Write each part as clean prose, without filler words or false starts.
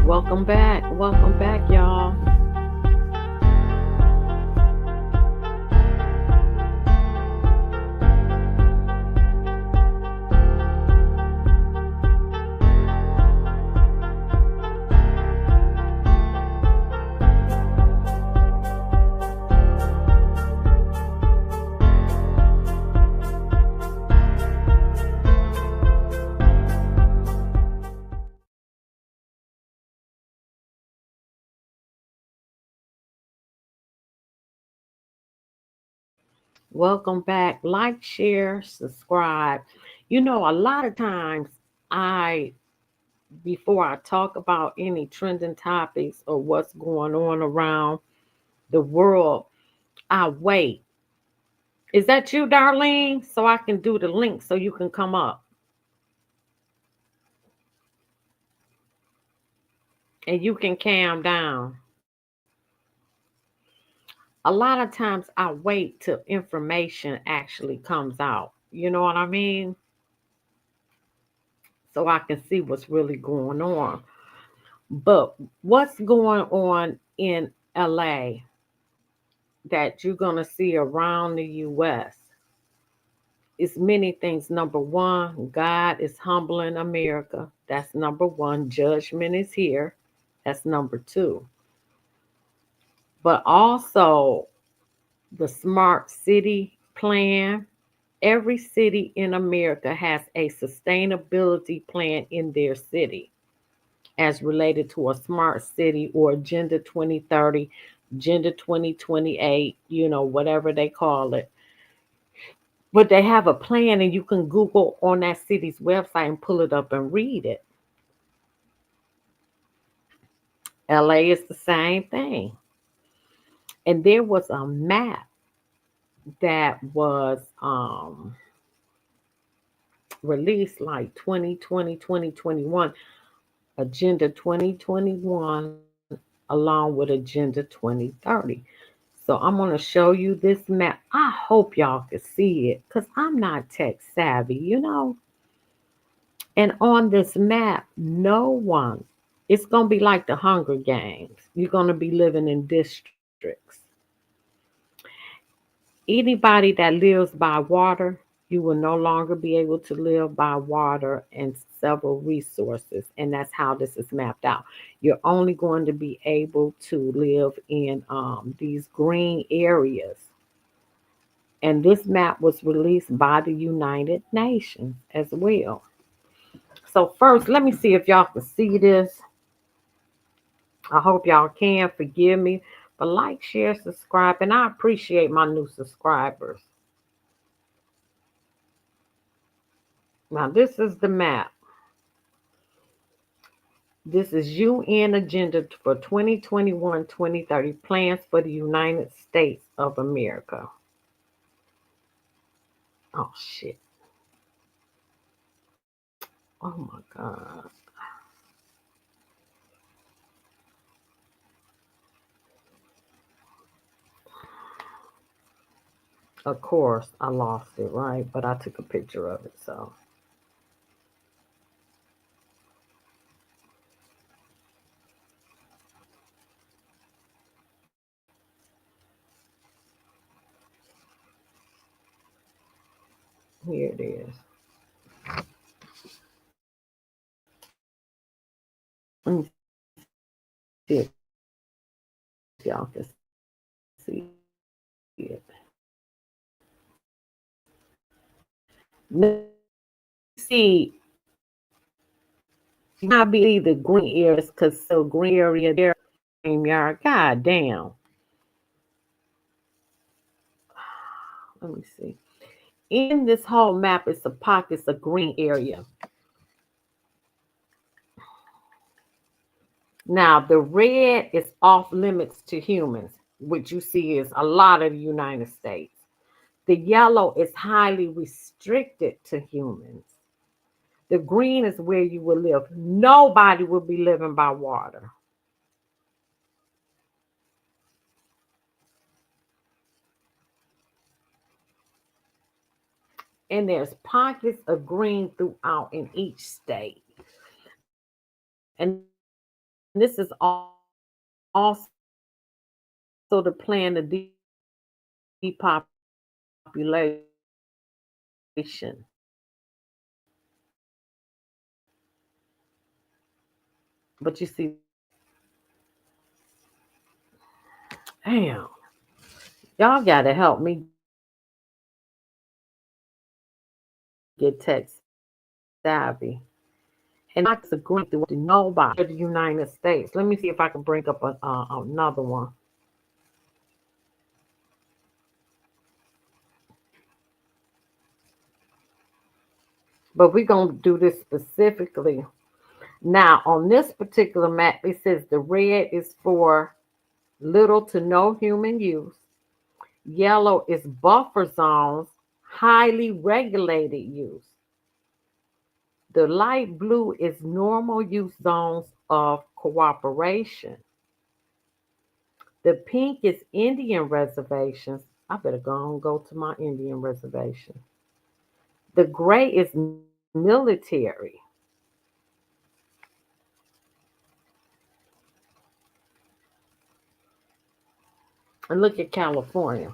Welcome back. Welcome back, y'all. Welcome back. Like, share, subscribe. A lot of times I, before I talk about any trending topics or what's going on around the world, I wait. Is that you, Darlene? So I can do the link so you can come up and you can calm down. A lot of times I wait till information actually comes out. You know what I mean? So I can see what's really going on. But what's going on in LA that you're going to see around the US is many things. Number one, God is humbling America. That's number one. Judgment is here. That's number two. But also the smart city plan. Every city in America has a sustainability plan in their city as related to a smart city or Agenda 2030, Agenda 2028, whatever they call it. But they have a plan, and you can Google on that city's website and pull it up and read it. LA is the same thing. And there was a map that was released like 2020, 2021, Agenda 2021, along with Agenda 2030. So I'm going to show you this map. I hope y'all can see it because I'm not tech savvy. And on this map, no one, it's going to be like the Hunger Games. You're going to be living in districts. Anybody that lives by water, you will no longer be able to live by water and several resources. And that's how this is mapped out. You're only going to be able to live in these green areas. And this map was released by the United Nations as well. So, first, let me see if y'all can see this. I hope y'all can forgive me. But like, share, subscribe, and I appreciate my new subscribers. Now, this is the map. This is UN Agenda for 2021-2030 Plans for the United States of America. Oh, shit. Oh, my God. Of course, I lost it, right? But I took a picture of it, so. Here it is. Let me see if y'all can see it. Now, see, not be the green areas because so green area there, same yard. God damn. Let me see. In this whole map is the pockets of green area. Now, the red is off limits to humans, which you see is a lot of the United States. The yellow is highly restricted to humans. The green is where you will live. Nobody will be living by water. And there's pockets of green throughout in each state. And And this is also the plan to depopulation. But you see, damn, y'all gotta help me get tech savvy. And I can agreement through nobody the United States. Let me see if I can bring up another one. But we're gonna do this specifically. Now, on this particular map, it says the red is for little to no human use. Yellow is buffer zones, highly regulated use. The light blue is normal use zones of cooperation. The pink is Indian reservations. I better go to my Indian reservation. The gray is military. And look at California.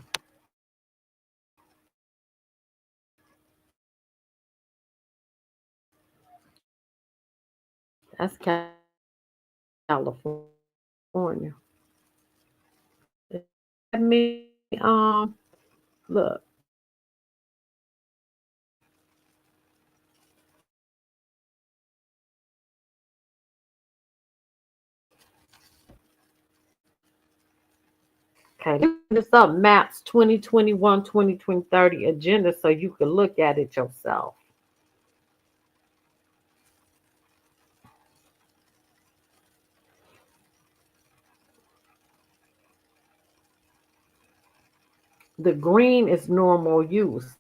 That's California. Let me look. Okay, this up maps 2021, 2020, 30 agenda so you can look at it yourself. The green is normal use.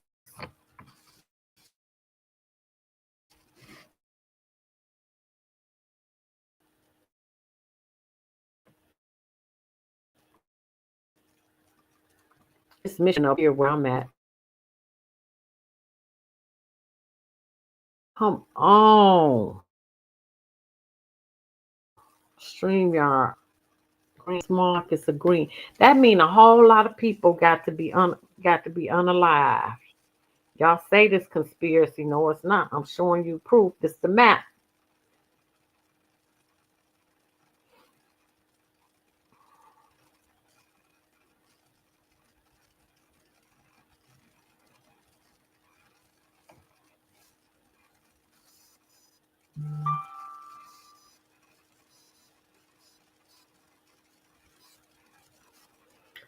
It's mission up here where I'm at. Come on. StreamYard. Green small is a green. That mean a whole lot of people got to be unalive. Y'all say this conspiracy. No, it's not. I'm showing you proof. This the map.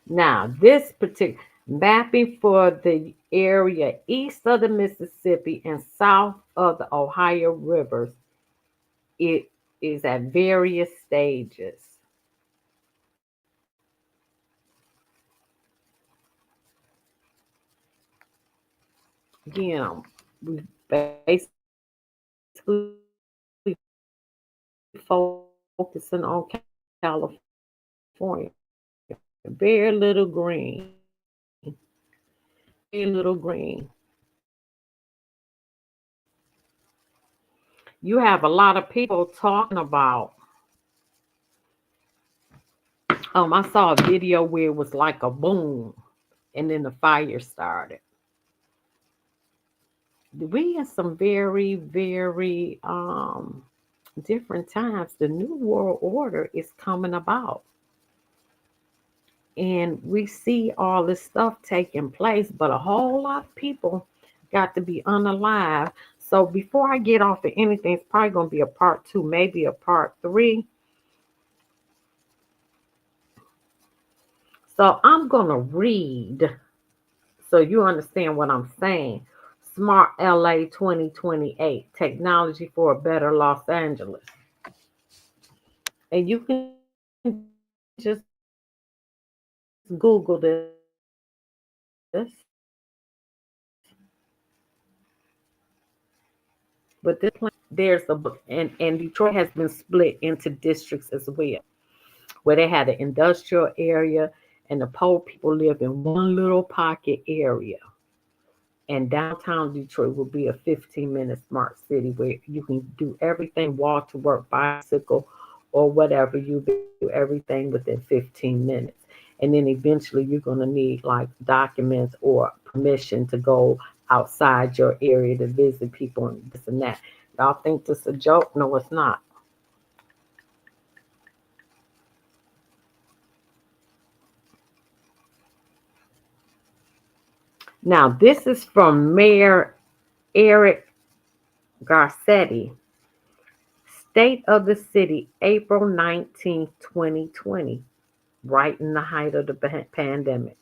Now, this particular mapping for the area east of the Mississippi and south of the Ohio rivers, it is at various stages. Again, we basically focusing on California. Very little green. Very little green. You have a lot of people talking about. I saw a video where it was like a boom, and then the fire started. We in some very, very different times. The new world order is coming about. And we see all this stuff taking place, but a whole lot of people got to be unalive. So before I get off of anything, it's probably going to be a part two, maybe a part three. So I'm going to read so you understand what I'm saying. Smart LA 2028 Technology for a Better Los Angeles. And you can just Google this. But this plan, there's a book, and Detroit has been split into districts as well, where they had an industrial area, and the poor people live in one little pocket area. And downtown Detroit will be a 15-minute smart city where you can do everything walk to work, bicycle, or whatever. You do everything within 15 minutes. And then eventually you're going to need like documents or permission to go outside your area to visit people and this and that. Y'all think this is a joke? No, it's not. Now, this is from Mayor Eric Garcetti, State of the City, April 19th, 2020, right in the height of the pandemic.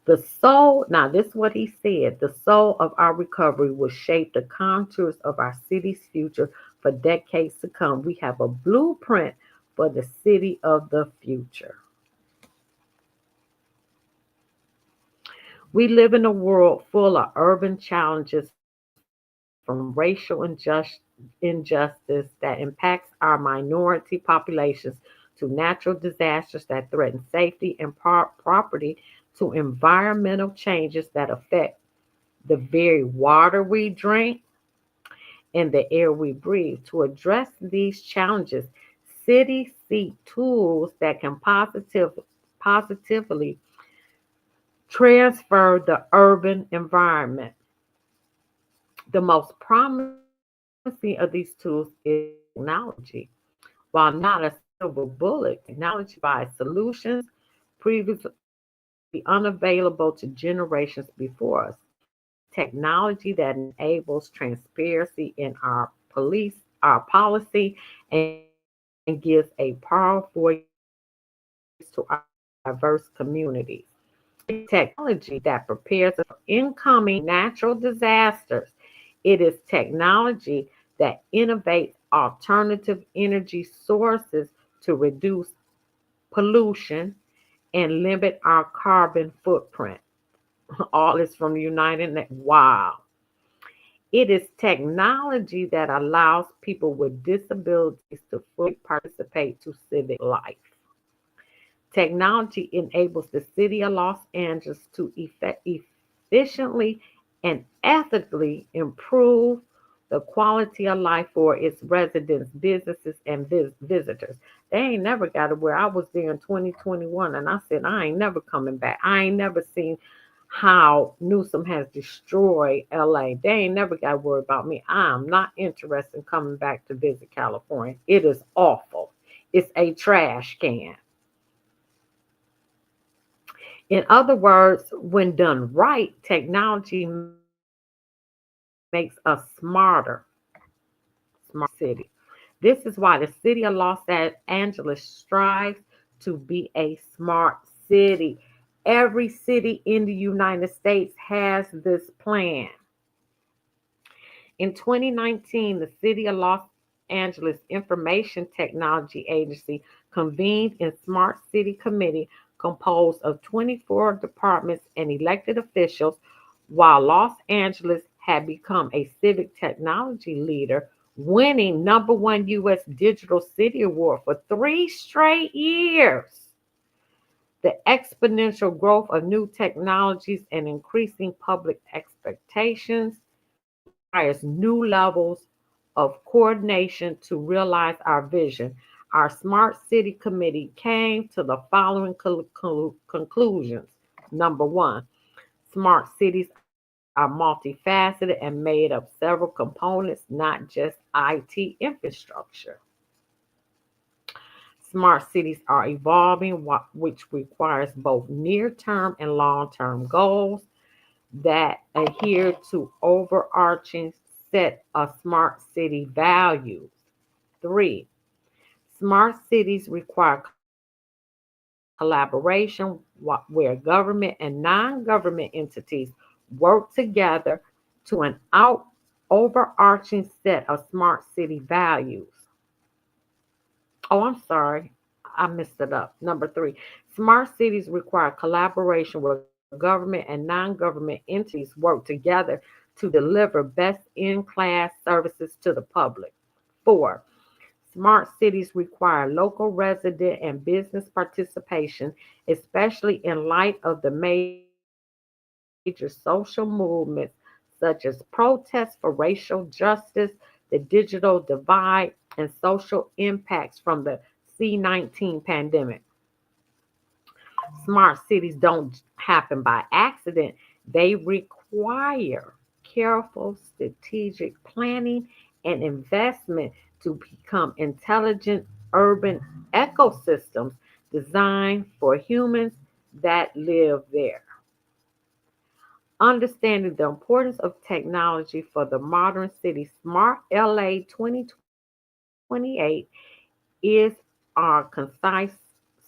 The soul, now this is what he said, the soul of our recovery will shape the contours of our city's future for decades to come. We have a blueprint for the city of the future. We live in a world full of urban challenges from racial injustice that impacts our minority populations to natural disasters that threaten safety and property to environmental changes that affect the very water we drink and the air we breathe. To address these challenges, cities seek tools that can positively transfer the urban environment. The most promising of these tools is technology. While not a silver bullet, technology provides solutions previously unavailable to generations before us. Technology that enables transparency in our policy, and gives a powerful voice to our diverse communities. It is technology that prepares us for incoming natural disasters. It is technology that innovates alternative energy sources to reduce pollution and limit our carbon footprint. All is from the United Nations. Wow. It is technology that allows people with disabilities to fully participate to civic life. Technology enables the city of Los Angeles to efficiently and ethically improve the quality of life for its residents, businesses, and visitors. They ain't never got it where I was there in 2021 and I said, I ain't never coming back. I ain't never seen how Newsom has destroyed LA. They ain't never got to worry about me. I'm not interested in coming back to visit California. It is awful. It's a trash can. In other words, when done right, technology makes us smart city. This is why the city of Los Angeles strives to be a smart city. Every city in the United States has this plan. In 2019, the City of Los Angeles Information Technology Agency convened a Smart City Committee composed of 24 departments and elected officials, while Los Angeles had become a civic technology leader, winning number one U.S. Digital City Award for 3 straight years. The exponential growth of new technologies and increasing public expectations requires new levels of coordination to realize our vision. Our Smart City Committee came to the following conclusions. Number one, smart cities are multifaceted and made of several components, not just IT infrastructure. Smart cities are evolving, which requires both near term and long term goals that adhere to overarching set of smart city values. Three, smart cities require collaboration where government and non-government entities work together to an overarching set of smart city values. Oh, I'm sorry. I messed it up. Number three, smart cities require collaboration where government and non government entities work together to deliver best in class services to the public. Four, smart cities require local resident and business participation, especially in light of the major social movements such as protests for racial justice, climate the digital divide, and social impacts from the C-19 pandemic. Smart cities don't happen by accident, they require careful strategic planning and investment to become intelligent urban ecosystems designed for humans that live there. Understanding the importance of technology for the modern city, Smart LA 2028 is our concise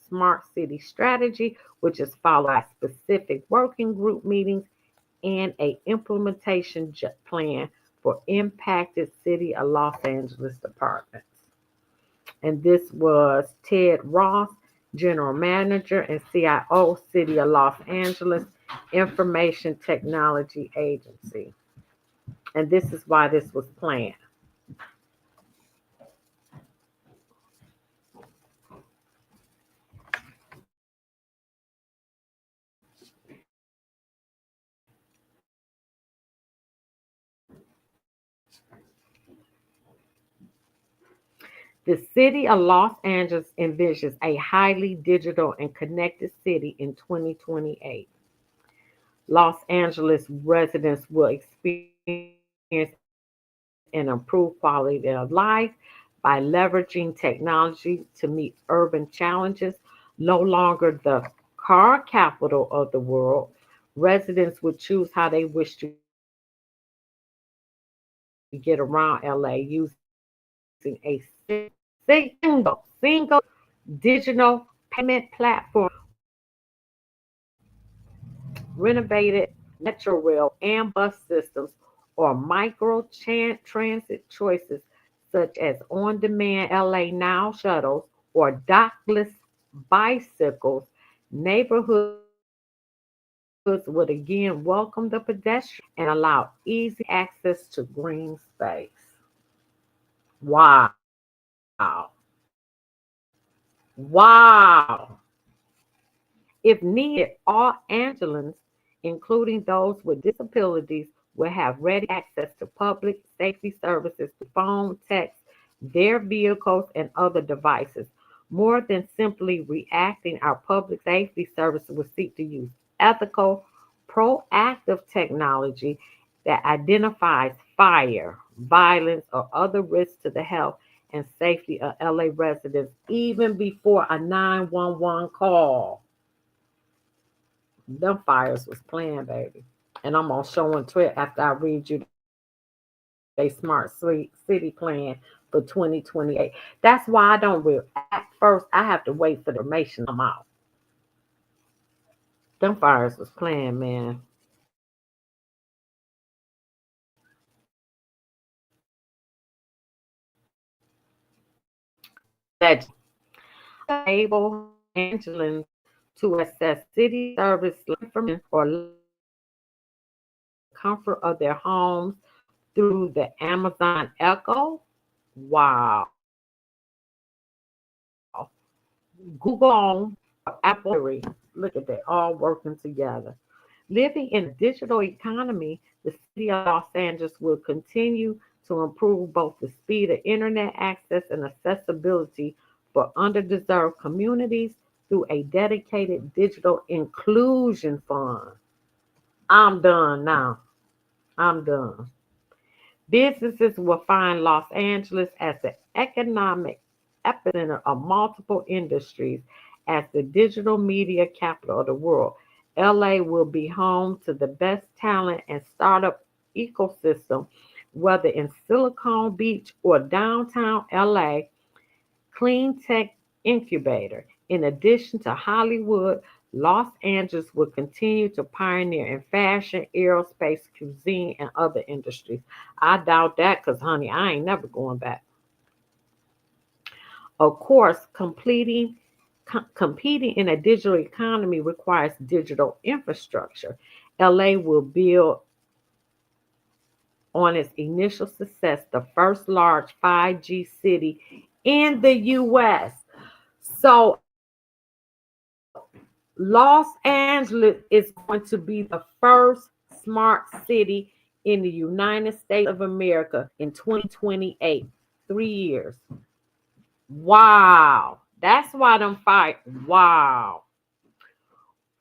smart city strategy, which is followed by specific working group meetings and a implementation plan for impacted city of Los Angeles departments. And this was Ted Ross, General Manager and CIO, City of Los Angeles Information Technology Agency. And this is why this was planned. The city of Los Angeles envisions a highly digital and connected city in 2028. Los Angeles residents will experience an improved quality of life by leveraging technology to meet urban challenges. No longer the car capital of the world, residents will choose how they wish to get around LA using a single digital payment platform, renovated metro rail and bus systems, or micro transit choices such as on demand LA Now shuttles or dockless bicycles. Neighborhoods would again welcome the pedestrian and allow easy access to green space. Wow. Wow. If needed, all Angelans, including those with disabilities, will have ready access to public safety services through phone, text, their vehicles, and other devices. More than simply reacting, our public safety services will seek to use ethical, proactive technology that identifies fire, violence, or other risks to the health and safety of LA residents even before a 911 call. Them fires was playing, baby. And I'm gonna show and tell after I read you they smart city plan for 2028. That's why I don't react first. I have to wait for the information to come out. Them fires was playing, man. Legend. Allow Angelans to access city service information or log in from the comfort of their homes through the Amazon Echo. Wow. Google Home or Apple Siri. Look at that, all working together. Living in a digital economy, the city of Los Angeles will continue to improve both the speed of internet access and accessibility for underdeserved communities through a dedicated digital inclusion fund. I'm done now. I'm done. Businesses will find Los Angeles as the economic epicenter of multiple industries. As the digital media capital of the world, LA will be home to the best talent and startup ecosystem, whether in Silicon Beach or downtown LA. Clean Tech Incubator. In addition to Hollywood, Los Angeles will continue to pioneer in fashion, aerospace, cuisine, and other industries. I doubt that because, honey, I ain't never going back. Of course, competing in a digital economy requires digital infrastructure. LA will build on its initial success, the first large 5G city in the US. So Los Angeles is going to be the first smart city in in the United States of America in 2028. 3 years. Wow. That's why them fight. Wow.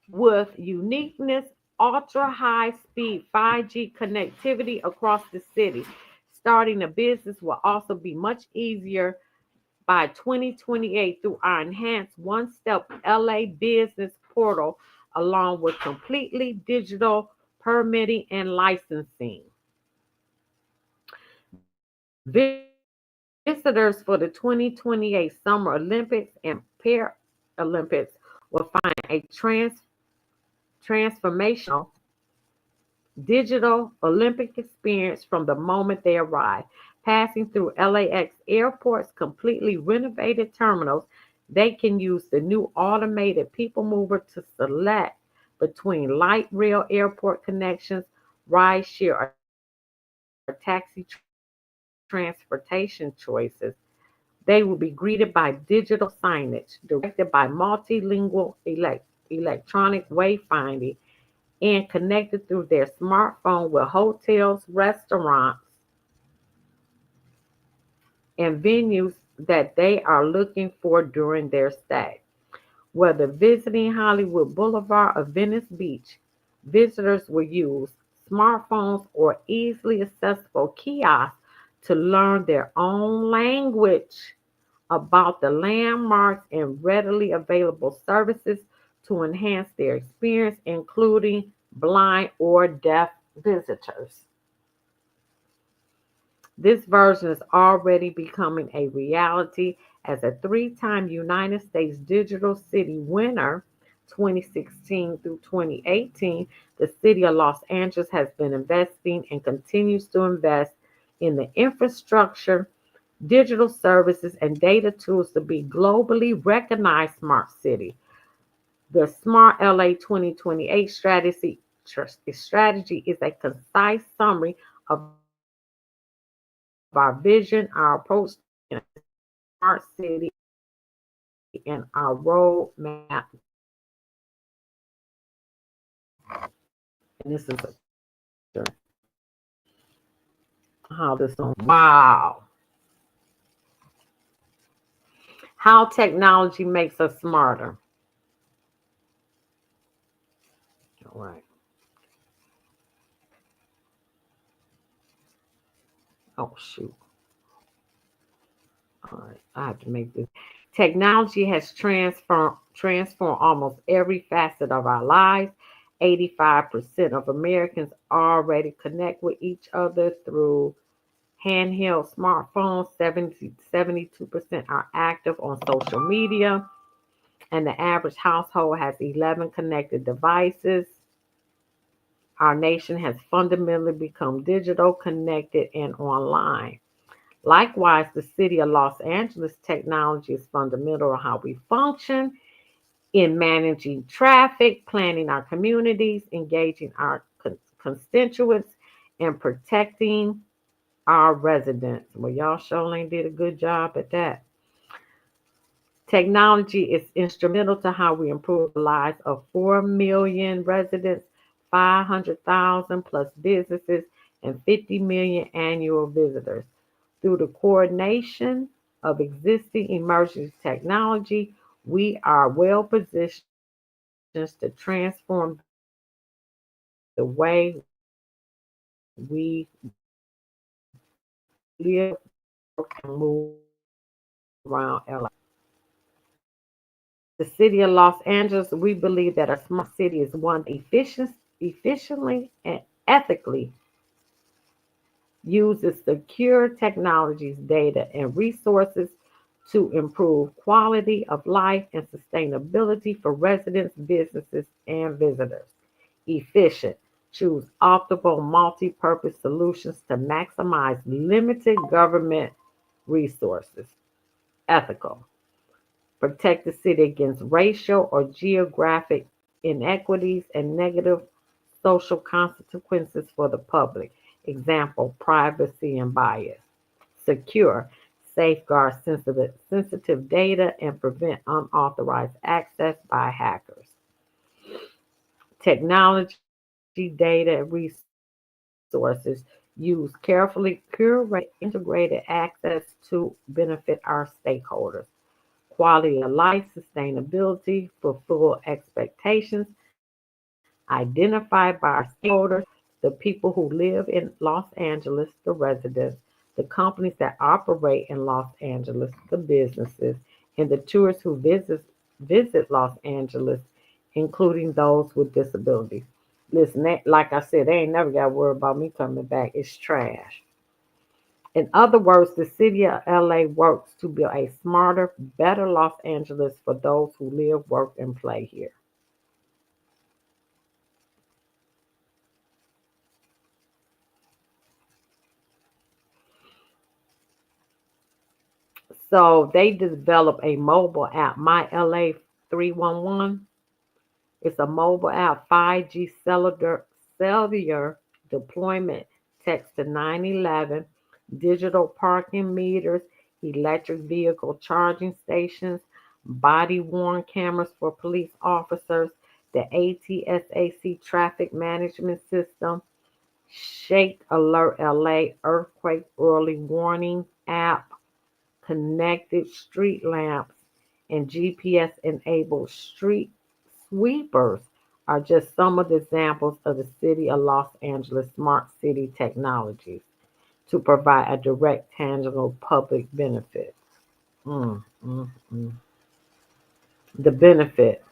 With uniqueness, ultra high speed 5G connectivity across the city. Starting a business will also be much easier by 2028 through our enhanced one step LA business portal, along with completely digital permitting and licensing. Visitors for the 2028 Summer Olympics and Paralympics will find a transformational digital Olympic experience from the moment they arrive. Passing through LAX airport's completely renovated terminals, they can use the new automated people mover to select between light rail airport connections, ride share, or taxi transportation choices. They will be greeted by digital signage directed by multilingual electronic wayfinding and connected through their smartphone with hotels, restaurants, and venues that they are looking for during their stay. Whether visiting Hollywood Boulevard or Venice Beach, visitors will use smartphones or easily accessible kiosks to learn their own language about the landmarks and readily available services to enhance their experience, including blind or deaf visitors. This version is already becoming a reality as a three-time United States Digital City winner 2016 through 2018. The city of Los Angeles has been investing and continues to invest in the infrastructure, digital services, and data tools to be globally recognized smart city. The Smart LA 2028 strategy is a concise summary of our vision, our approach to being a smart city, and our roadmap to and this is how this one. Wow. How technology makes us smarter. All right. Oh shoot. All right. I have to make this. Technology has transformed almost every facet of our lives. 85% of Americans already connect with each other through handheld smartphones. 72% are active on social media, and the average household has 11 connected devices. Our nation has fundamentally become digital, connected, and online. Likewise, the city of Los Angeles technology is fundamental to how we function in managing traffic, planning our communities, engaging our constituents, and protecting our residents. Well, y'all surely did a good job at that. Technology is instrumental to how we improve the lives of 4 million residents, 500,000 plus businesses, and 50 million annual visitors. Through the coordination of existing emerging technology, we are well positioned to transform the way we live, work, and move around LA. The city of Los Angeles, we believe that a smart city is one that efficiently and ethically uses secure technologies, data, and resources to improve quality of life and sustainability for residents, businesses, and visitors. Efficient. Choose optimal multi-purpose solutions to maximize limited government resources. Ethical. Protect the city against racial or geographic inequities and negative social consequences for the public. Example, privacy and bias. Secure, safeguard sensitive data and prevent unauthorized access by hackers. Technology, data, and resources. resources use carefully curated, integrated access to benefit our stakeholders. Quality of life, sustainability, fulfill expectations identified by our stakeholders, the people who live in Los Angeles, the residents, the companies that operate in Los Angeles, the businesses, and the tourists who visit Los Angeles, including those with disabilities. Listen, like I said, they ain't never got to worry about me coming back. It's trash. In other words, the city of LA works to build a smarter, better Los Angeles for those who live, work, and play here. So they developed a mobile app, My LA 311. It's a mobile app, 5G cellular deployment, text to 911, digital parking meters, electric vehicle charging stations, body worn cameras for police officers, the ATSAC traffic management system, Shake Alert LA earthquake early warning app, connected street lamps, and GPS enabled street sweepers are just some of the examples of the City of Los Angeles smart city technologies to provide a direct, tangible public benefit. Mm, mm, mm. The benefit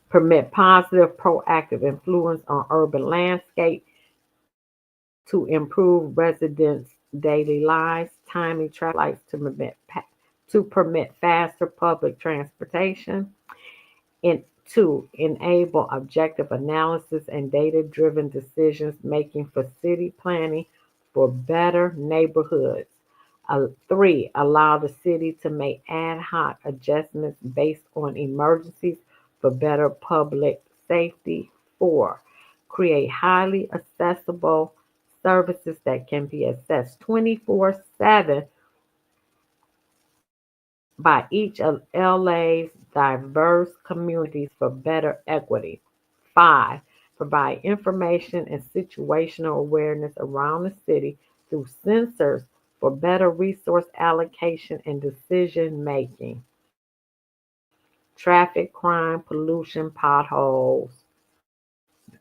permit positive, proactive influence on urban landscape to improve residents' daily lives, timely traffic lights to permit faster public transportation, and to enable objective analysis and data-driven decisions making for city planning for better neighborhoods. Three, allow the city to make ad hoc adjustments based on emergencies for better public safety. Four, create highly accessible services that can be accessed 24/7 by each of LA's diverse communities for better equity. Five, provide information and situational awareness around the city through sensors for better resource allocation and decision making. Traffic, crime, pollution, potholes,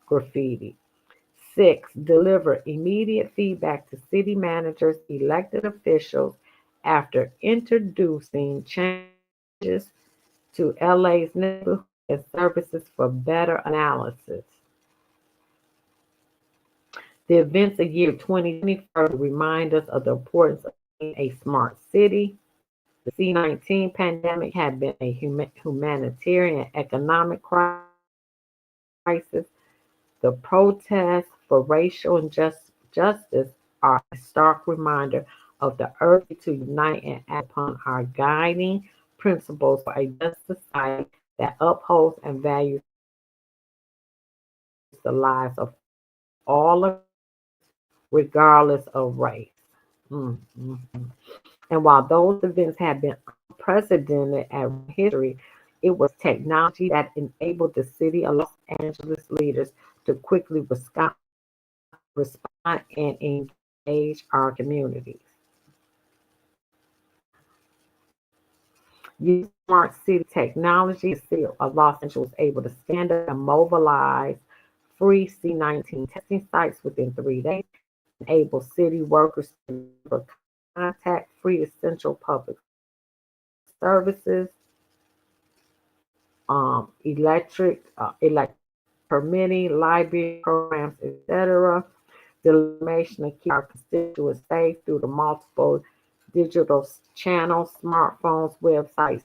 graffiti. Six, deliver immediate feedback to city managers, elected officials after introducing changes to LA's neighborhood and services for better analysis. The events of year 2020 further remind us of the importance of being a smart city. The C-19 pandemic had been a humanitarian and economic crisis. The protests for racial and justice are a stark reminder of the urgency to unite and act upon our guiding principles for a just society that upholds and values the lives of all of us, regardless of race. Mm, mm, mm. And while those events have been unprecedented at history, it was technology that enabled the city of Los Angeles leaders to quickly respond and engage our communities. Using smart city technology, the city of Los Angeles was able to stand up and mobilize free C-19 testing sites within 3 days, enable city workers to deliver contact-free essential public services, electric permitting, library programs, etc. The information to keep our constituents safe through the multiple digital channels, smartphones, websites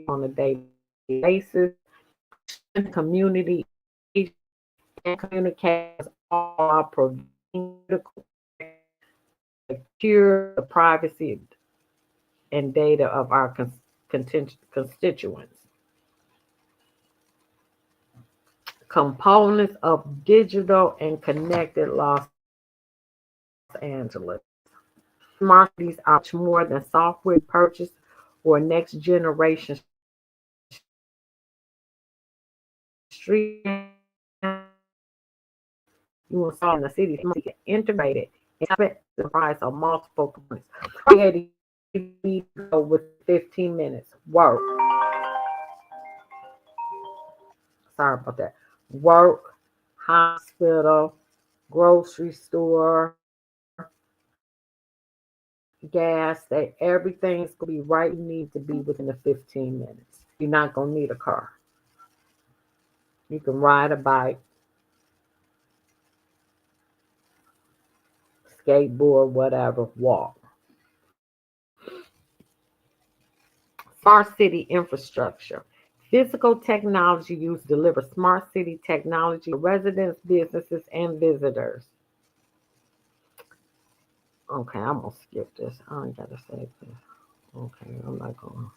on a daily basis, community and communicators all providing secure the privacy and data of our constituents. Components of digital and connected Los Angeles. Smart cities are much more than software purchase or next generation street You want to solve in the city, integrated, and the price of multiple components. Creative go with 15 minutes. Work. Sorry about that. Work, hospital, grocery store, gas, everything's gonna be right. You need to be within the 15 minutes. You're not gonna need a car. You can ride a bike, skateboard, whatever, walk. Smart city infrastructure. Physical technology used to deliver smart city technology to residents, businesses, and visitors. Okay, I'm gonna skip this. I ain't gotta say this. Okay, I'm not gonna.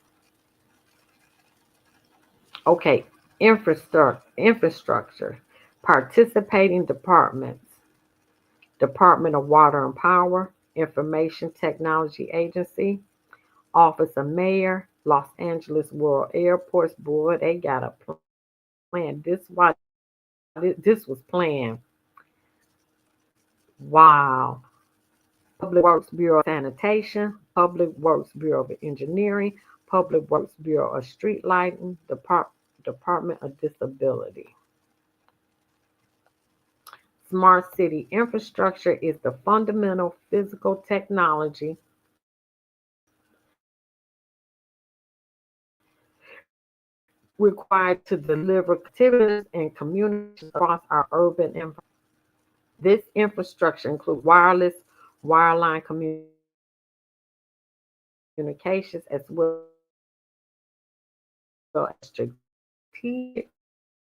Okay, infrastructure. Participating departments. Department of Water and Power, Information Technology Agency, Office of Mayor, Los Angeles World Airports. Boy, they got a plan. This was planned. Wow. Public Works Bureau of Sanitation, Public Works Bureau of Engineering, Public Works Bureau of Street Lighting, Department of Disability. Smart city infrastructure is the fundamental physical technology required to deliver activities and communities across our urban environment. This infrastructure includes wireless, wireline communications, as well as strategic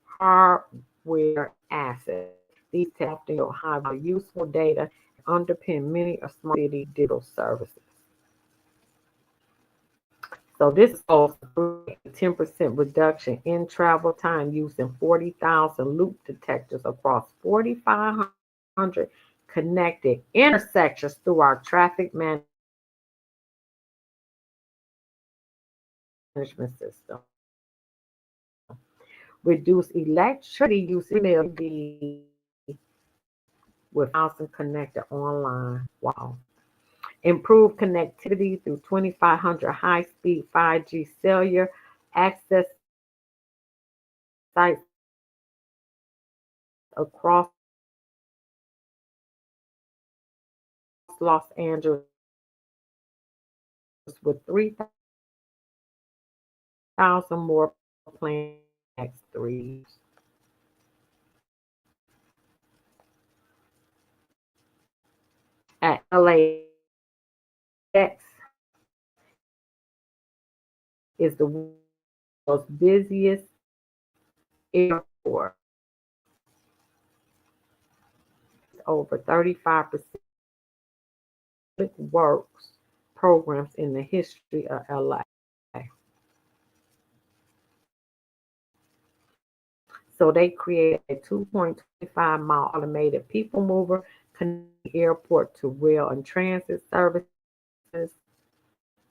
hardware assets. These often have useful data and underpin many of smart city digital services. So this goes to a 10% reduction in travel time using 40,000 loop detectors across 4,500 connected intersections through our traffic management system. Reduce electricity use with thousand connected online. Wow. Improve connectivity through 2,500 high-speed 5G cellular access sites across Los Angeles with 3,000 more planned next 3 years. At LAX is the world's busiest airport. Over 35% works programs in the history of LA. So they created a 2.25-mile automated people mover connecting the airport to rail and transit services,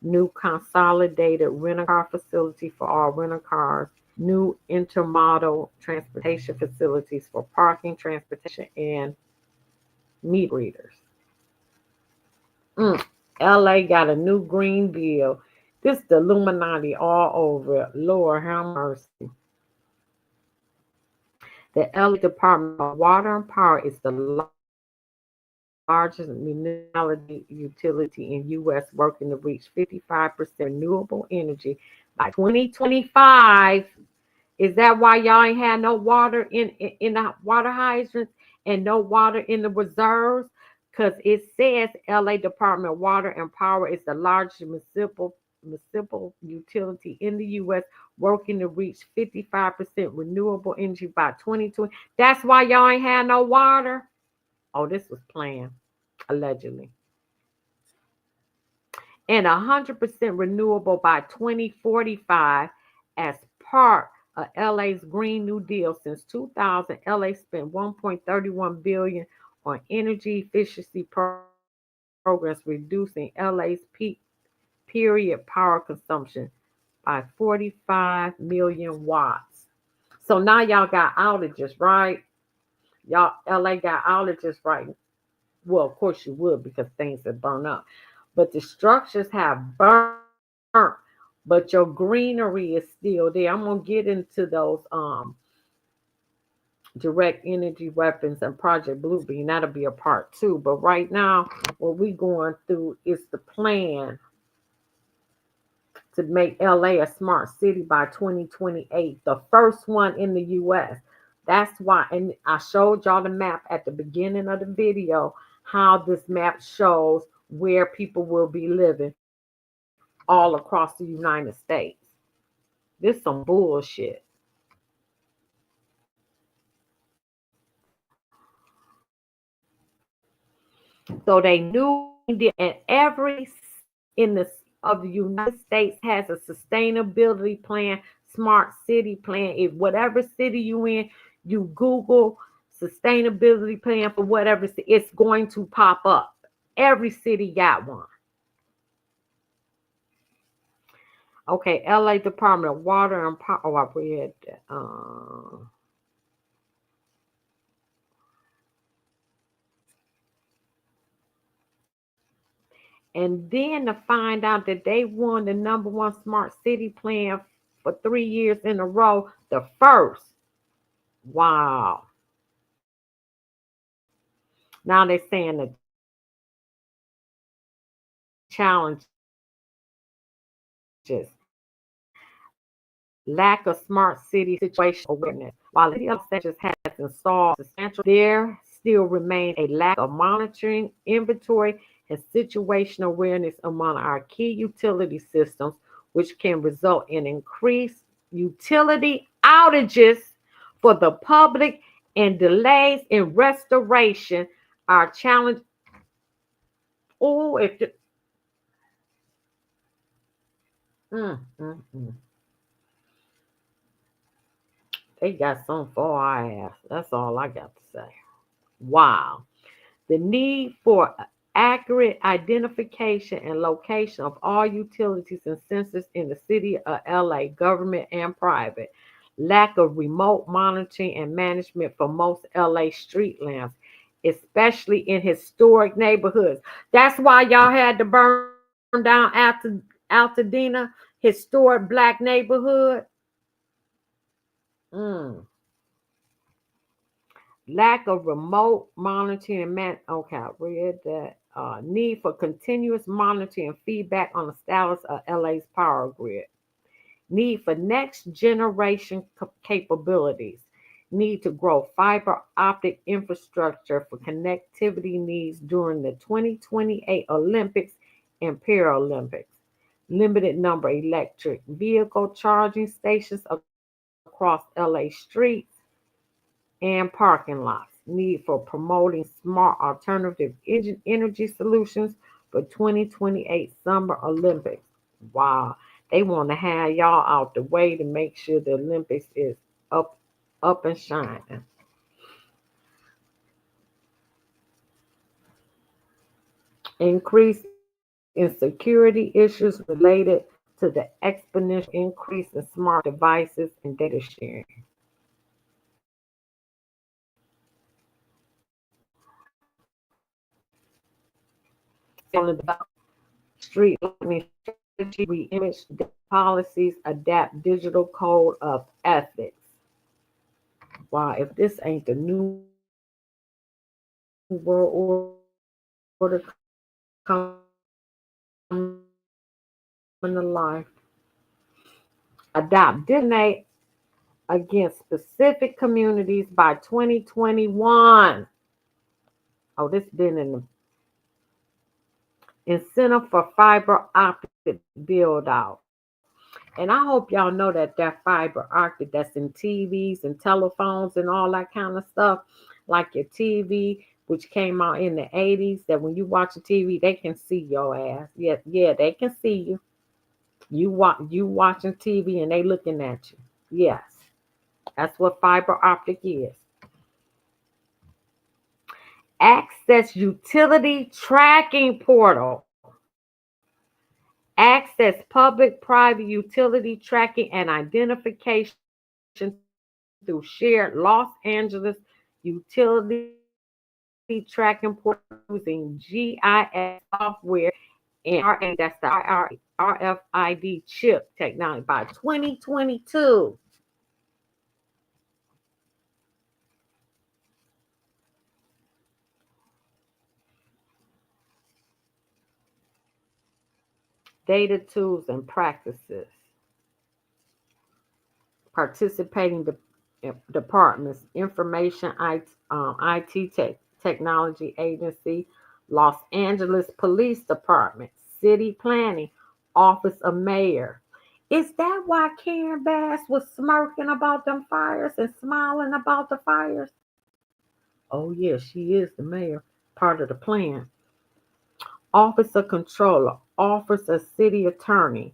new consolidated rental-car facility for all rental cars, new intermodal transportation facilities for parking, transportation, and meat readers. LA got a new green bill. This is the Illuminati all over it. Lord have mercy. The LA Department of Water and Power is the largest municipality utility in U.S. working to reach 55% renewable energy by 2025. Is that why y'all ain't had no water in the water hydrants and no water in the reserves? Because it says LA Department of Water and Power is the largest municipal utility in the U.S. working to reach 55% renewable energy by 2020. That's why y'all ain't had no water. Oh, this was planned, allegedly. And 100% renewable by 2045 as part of LA's Green New Deal. Since 2000, LA spent 1.31 billion on energy efficiency programs, reducing LA's peak period power consumption by 45 million watts. So now y'all got outages, right? Y'all, LA got outages right. Well, of course you would because things have burned up. But the structures have burnt, but your greenery is still there. I'm gonna get into those direct energy weapons and Project Bluebeam. That'll be a part two. But right now, what we going through is the plan to make LA a smart city by 2028, the first one in the US. That's why, and I showed y'all the map at the beginning of the video, how this map shows where people will be living all across the United States. This some bullshit. So they knew, and every in the of the United States has a sustainability plan, smart city plan. If whatever city you in, you Google sustainability plan for whatever, it's going to pop up. Every city got one. Okay, LA Department of Water and Power. Oh, I read that. And then to find out that they won the number one smart city plan for 3 years in a row, the first. Wow. Now they're saying the challenges, lack of smart city situation awareness. While the city of Los Angeles has installed substantial, there still remains a lack of monitoring, inventory, and situational awareness among our key utility systems, which can result in increased utility outages for the public and delays in restoration. Our challenge. Oh, if the, mm, mm, mm. They got some for our ass. That's all I got to say. Wow. The need for accurate identification and location of all utilities and sensors in the city of LA, government and private. Lack of remote monitoring and management for most LA street lamps, especially in historic neighborhoods. That's why y'all had to burn down Altadena, historic black neighborhood. Mm. Lack of remote monitoring and okay, I read that. Need for continuous monitoring and feedback on the status of LA's power grid. Need for next generation capabilities. Need to grow fiber optic infrastructure for connectivity needs during the 2028 Olympics and Paralympics. Limited number electric vehicle charging stations across LA streets and parking lots. Need for promoting smart alternative energy solutions for 2028 Summer Olympics. Wow. They want to have y'all out the way to make sure the Olympics is up up and shining. Increase in security issues related to the exponential increase in smart devices and data sharing. Street lighting strategy, re-image policies, adapt digital code of ethics. Wow, if this ain't the new world order coming to life, adopt against specific communities by 2021. Oh, this been in the incentive for fiber optic build out. And I hope y'all know that fiber optic that's in TVs and telephones and all that kind of stuff, like your TV, which came out in the 80s, that when you watch a TV, they can see your ass. Yeah, yeah, they can see you. You watching TV and they looking at you. Yes, that's what fiber optic is. Access utility tracking portal. Access public private utility tracking and identification through shared Los Angeles utility. utility tracking portal using GIS software and RA, that's the RFID chip technology by 2022. Data tools and practices. Participating departments, Information IT Technology Agency, Los Angeles Police Department, City Planning, Office of Mayor. Is that why Karen Bass was smirking about them fires and smiling about the fires? Oh, yeah, she is the mayor, part of the plan. Office of Controller, Office of City Attorney,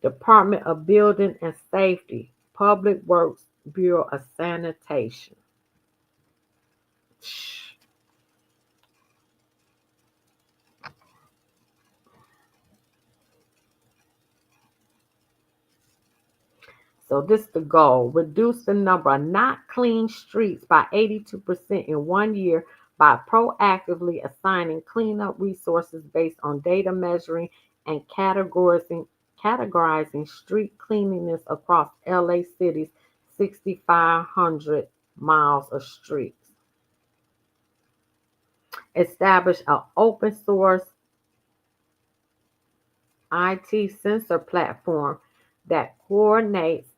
Department of Building and Safety, Public Works Bureau of Sanitation. So this is the goal. Reduce the number of not clean streets by 82% in 1 year by proactively assigning cleanup resources based on data measuring and categorizing street cleanliness across LA City's 6,500 miles of streets. Establish an open source IT sensor platform that coordinates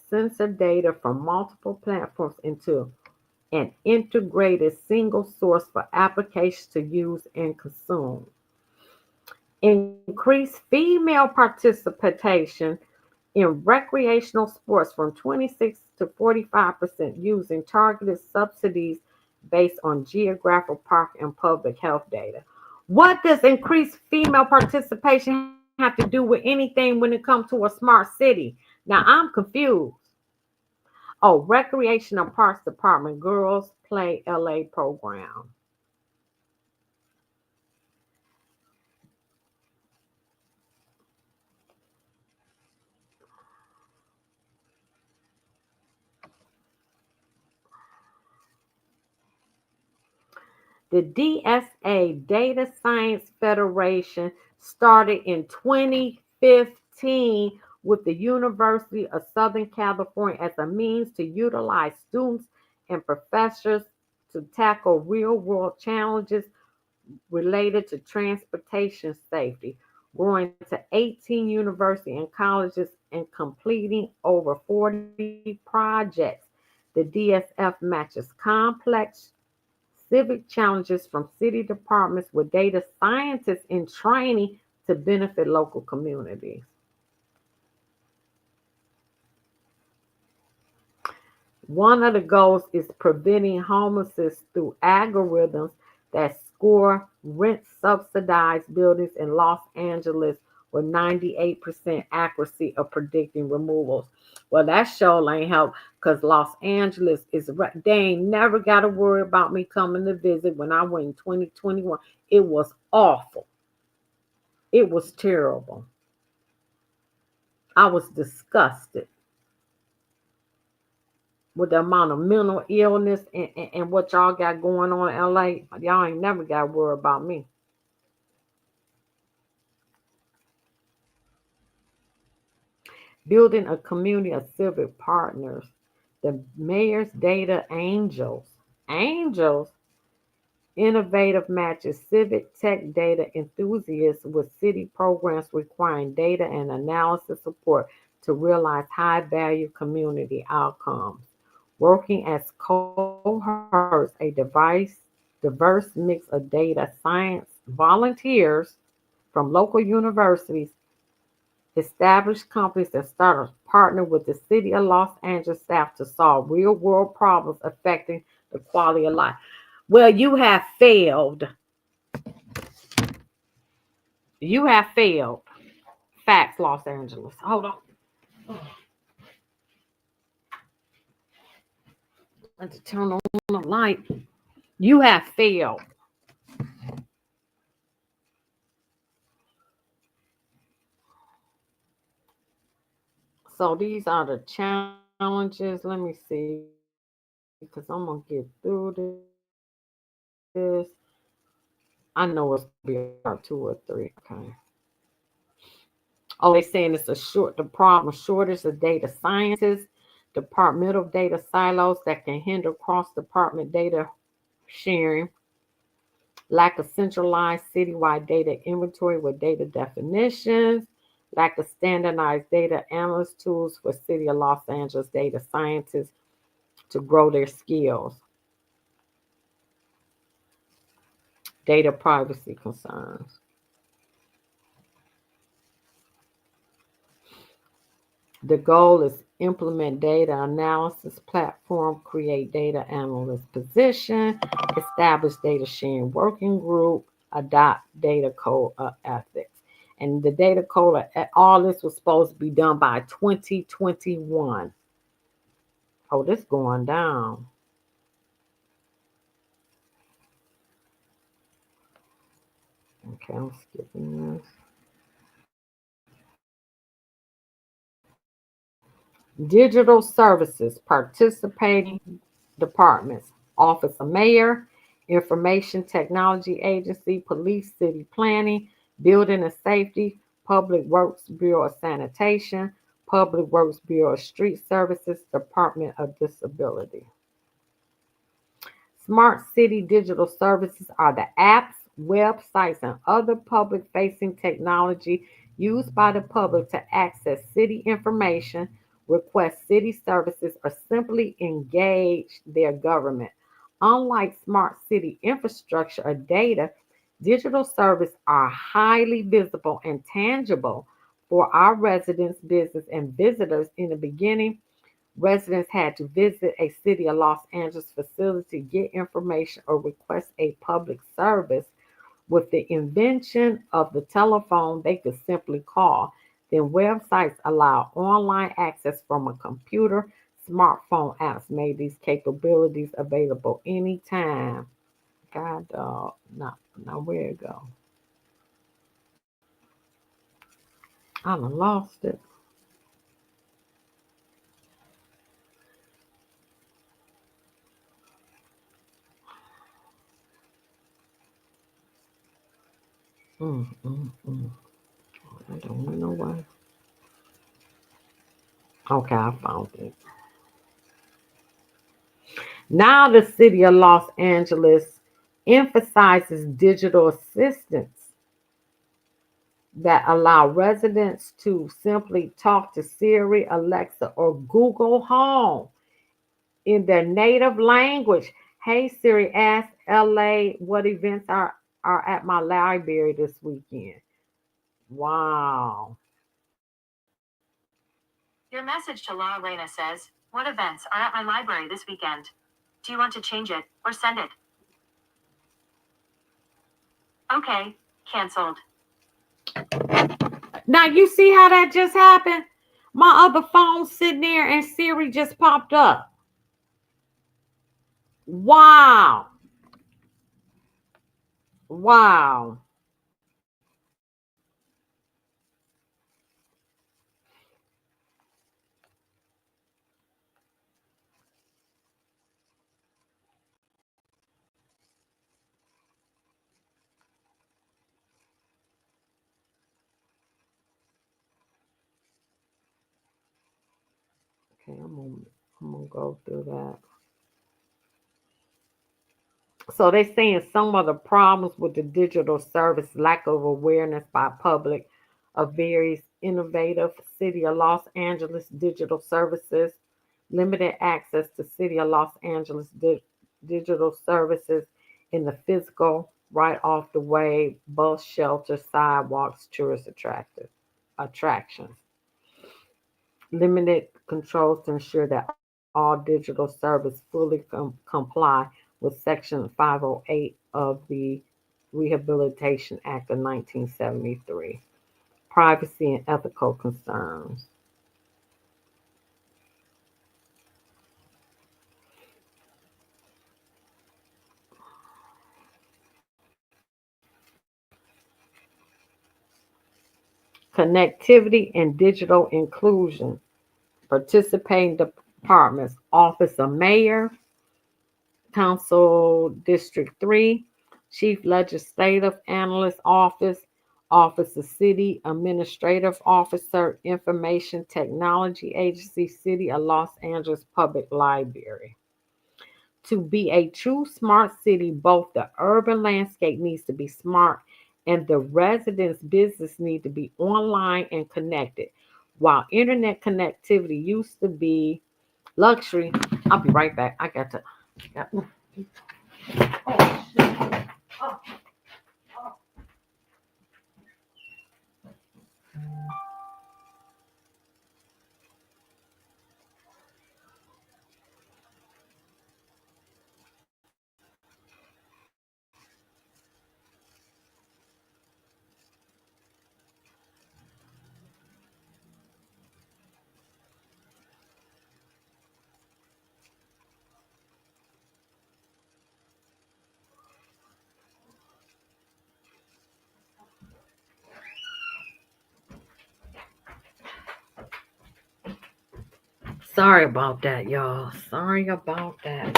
sensor data from multiple platforms into an integrated single source for applications to use and consume. Increase female participation in recreational sports from 26 to 45% using targeted subsidies based on geographic park and public health data. What does increased female participation have to do with anything when it comes to a smart city? Now I'm confused. Oh, Recreation and Parks Department Girls Play LA program. The DSA Data Science Federation started in 2015 with the University of Southern California as a means to utilize students and professors to tackle real world challenges related to transportation safety, growing to 18 universities and colleges and completing over 40 projects. The DSF matches complex civic challenges from city departments with data scientists in training to benefit local communities. One of the goals is preventing homelessness through algorithms that score rent subsidized buildings in Los Angeles with 98% accuracy of predicting removals. Well, that show ain't help because Los Angeles is, they ain't never got to worry about me coming to visit when I went in 2021. It was awful. It was terrible. I was disgusted with the amount of mental illness and what y'all got going on in LA. Y'all ain't never got to worry about me. Building a community of civic partners. The mayor's data angels. Angels innovative matches civic tech data enthusiasts with city programs requiring data and analysis support to realize high value community outcomes. Working as cohorts, a diverse mix of data science volunteers from local universities, established companies, and startups partner with the City of Los Angeles staff to solve real world problems affecting the quality of life. Well, you have failed. You have failed. Facts, Los Angeles. Hold on. Let's turn on the light. You have failed. So these are the challenges. Let me see. because I'm gonna get through this. I know it's gonna be a part two or three. Okay. Oh, they saying it's the problem shortage of data scientists, departmental data silos that can hinder cross department data sharing, lack of centralized citywide data inventory with data definitions, lack of standardized data analyst tools for City of Los Angeles data scientists to grow their skills, data privacy concerns. The goal is implement data analysis platform, create data analyst position, establish data sharing working group, adopt data code ethics. And the data code, all this was supposed to be done by 2021. Oh, this going down. Okay, I'm skipping this. Digital services, participating departments, Office of Mayor, Information Technology Agency, Police, City Planning, Building and Safety, Public Works Bureau of Sanitation, Public Works Bureau of Street Services, Department of Disability. Smart city digital services are the apps, websites, and other public facing technology used by the public to access city information, request city services, or simply engage their government. Unlike smart city infrastructure or data, digital services are highly visible and tangible for our residents, business, and visitors. In the beginning, residents had to visit a City of Los Angeles facility, get information, or request a public service. With the invention of the telephone, they could simply call. Then websites allow online access from a computer. Smartphone apps made these capabilities available anytime. God, now where it go? I done lost it. Mm. I don't know why. Okay, I found it. Now, the city of Los Angeles emphasizes digital assistants that allow residents to simply talk to Siri, Alexa, or Google Home in their native language. Hey Siri, ask LA what events are at my library this weekend. Wow. Your message to La Elena says, what events are at my library this weekend? Do you want to change it or send it? Okay, cancelled. Now, you see how that just happened? My other phone sitting there and Siri just popped up. Wow. Wow. Okay, I'm gonna go through that. So they're saying some of the problems with the digital service, lack of awareness by public of various innovative City of Los Angeles digital services, limited access to City of Los Angeles digital services in the physical, right off the way, bus shelter, sidewalks, tourist attractions, limited controls to ensure that all digital service fully comply with Section 508 of the Rehabilitation Act of 1973. Privacy and ethical concerns. Connectivity and digital inclusion. Participating departments, Office of Mayor, Council District 3, Chief Legislative Analyst Office, Office of City Administrative Officer, Information Technology Agency, City of Los Angeles Public Library. To be a true smart city, both the urban landscape needs to be smart and the residents' business need to be online and connected. While internet connectivity used to be luxury, I'll be right back. I got to. Got, oh, shit. Oh, oh. Sorry about that, y'all. Sorry about that.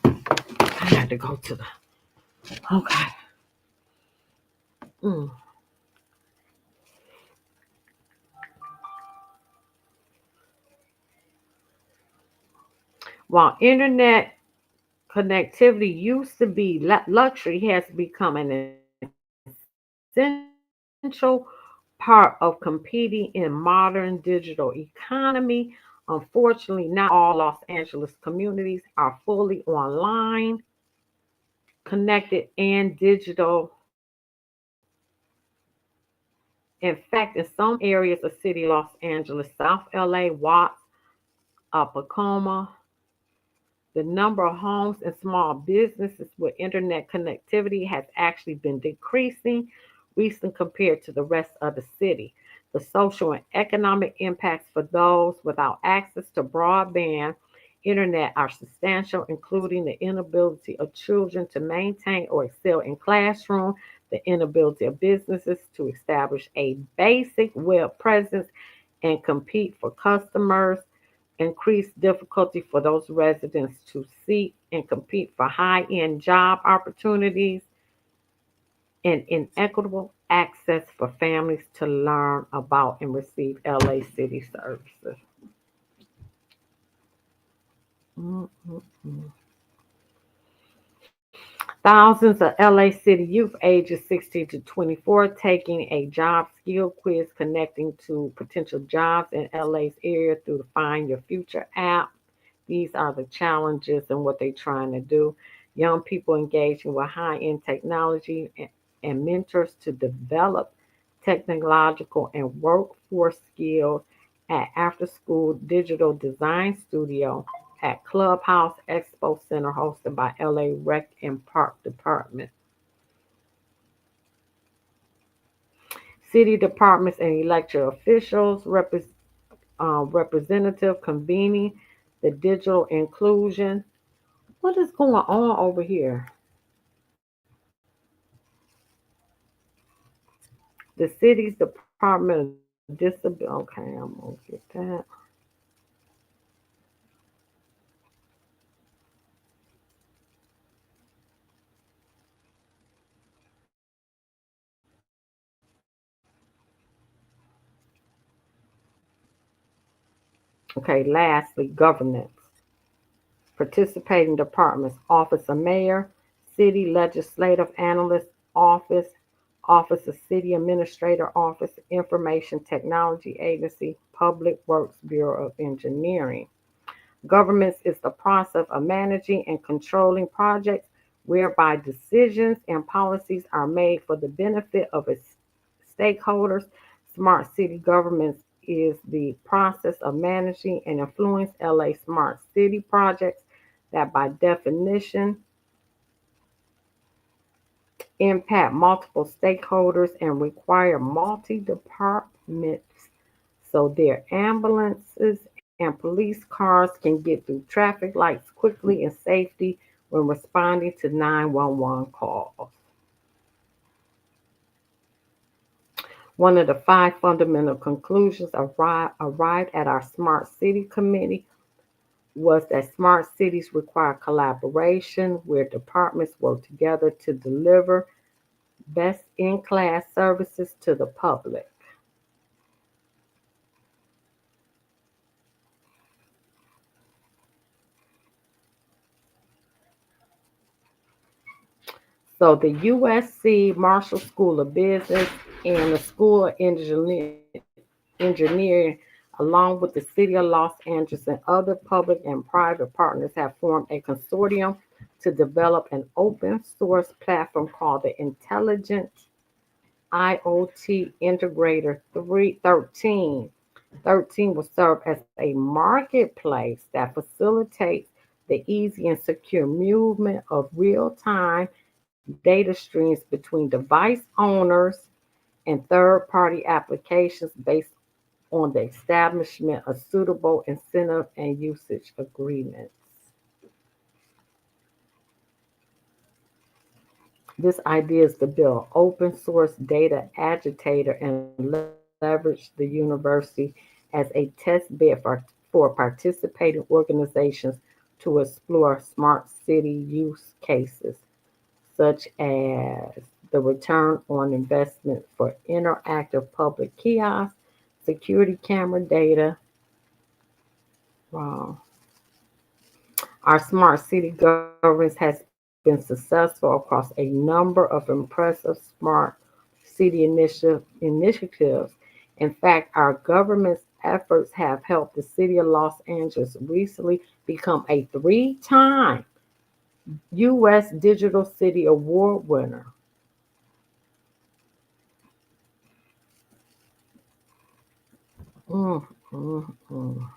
I had to go to the. Okay. Mm. While internet connectivity used to be luxury, has become an essential part of competing in modern digital economy. Unfortunately, not all Los Angeles communities are fully online, connected, and digital. In fact, in some areas of city Los Angeles, South LA, Watts, Pacoma, the number of homes and small businesses with internet connectivity has actually been decreasing recently compared to the rest of the city. The social and economic impacts for those without access to broadband internet are substantial, including the inability of children to maintain or excel in classroom, the inability of businesses to establish a basic web presence and compete for customers, increased difficulty for those residents to seek and compete for high end job opportunities, and inequitable access for families to learn about and receive LA City services. Mm-mm-mm. Thousands of LA City youth ages 16 to 24 taking a job skill quiz connecting to potential jobs in LA's area through the Find Your Future app. These are the challenges and what they're trying to do. Young people engaging with high end technology and mentors to develop technological and workforce skills at After School Digital Design Studio at Clubhouse Expo Center hosted by LA Rec and Park Department. City departments and elected officials, representative convening the digital inclusion. What is going on over here? The city's Department of Disability. Okay, I'm gonna get that. Okay, lastly, governance. Participating departments: Office of Mayor, City Legislative Analyst Office, Office of City Administrator Office, Information Technology Agency, Public Works Bureau of Engineering. Governance is the process of managing and controlling projects whereby decisions and policies are made for the benefit of its stakeholders. Smart city governance is the process of managing and influence LA smart city projects that by definition impact multiple stakeholders and require multi-departments so their ambulances and police cars can get through traffic lights quickly and safely when responding to 911 calls. One of the five fundamental conclusions arrived at our Smart City Committee was that smart cities require collaboration where departments work together to deliver best in class services to the public. So the USC Marshall School of Business and the School of Engineering, along with the City of Los Angeles and other public and private partners, have formed a consortium to develop an open source platform called the Intelligent IoT Integrator 313. 13 will serve as a marketplace that facilitates the easy and secure movement of real time data streams between device owners and third party applications based on the establishment of suitable incentive and usage agreements. This idea is to build open source data agitator and leverage the university as a test bed for participating organizations to explore smart city use cases, such as the return on investment for interactive public kiosks, security camera data. Wow. Our smart city governance has been successful across a number of impressive smart city initiatives. In fact, our government's efforts have helped the city of Los Angeles recently become a 3-time U.S. Digital City Award winner. Mm, mm, mm.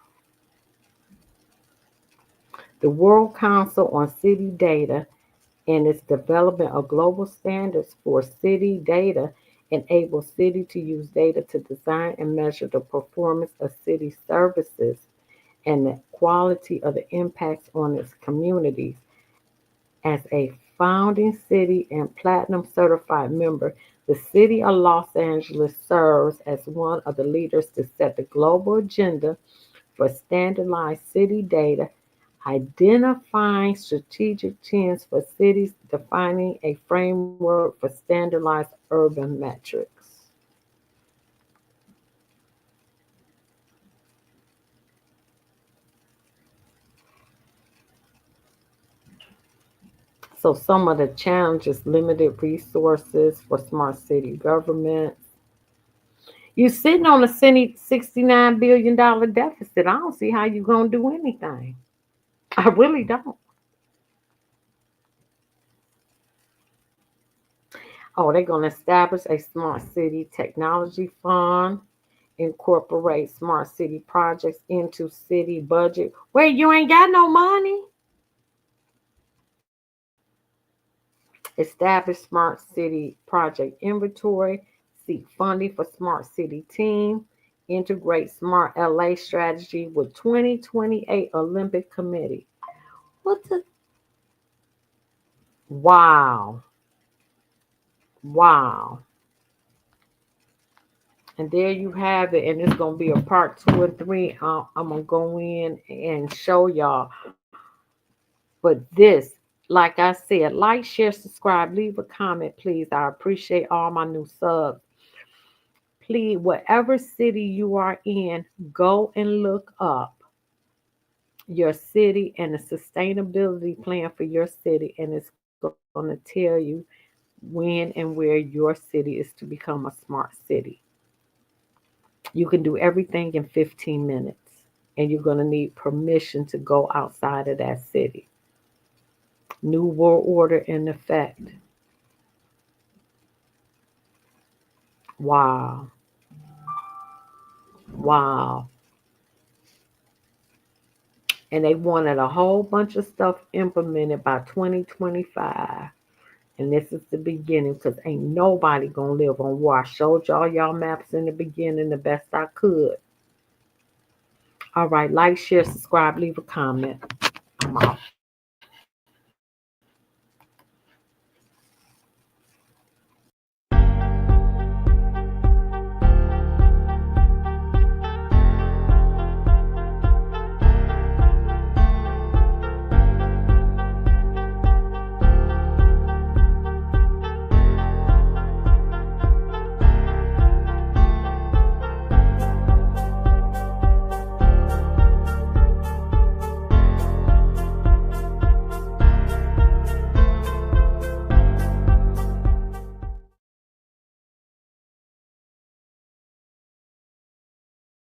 The World Council on City Data and its development of global standards for city data enables cities to use data to design and measure the performance of city services and the quality of the impacts on its communities. As a founding city and platinum certified member, the city of Los Angeles serves as one of the leaders to set the global agenda for standardized city data, identifying strategic trends for cities, defining a framework for standardized urban metrics. So, some of the challenges: limited resources for smart city government. You're sitting on a $69 billion deficit. I don't see how you're going to do anything. I really don't. Oh, they're going to establish a smart city technology fund, incorporate smart city projects into city budget where you ain't got no money. Establish smart city project inventory, seek funding for smart city team, integrate smart LA strategy with 2028 Olympic Committee. What the? Wow. Wow. And there you have it. And it's going to be a part 2 and 3. I'm going to go in and show y'all. But this, like I said, like, share, subscribe, leave a comment, please. I appreciate all my new subs. Please, whatever city you are in, go and look up your city and the sustainability plan for your city, and it's going to tell you when and where your city is to become a smart city. You can do everything in 15 minutes, and you're going to need permission to go outside of that city. New world order in effect. Wow. Wow. And they wanted a whole bunch of stuff implemented by 2025. And this is the beginning because ain't nobody gonna live on war. I showed y'all maps in the beginning the best I could. All right, like, share, subscribe, leave a comment. I'm out.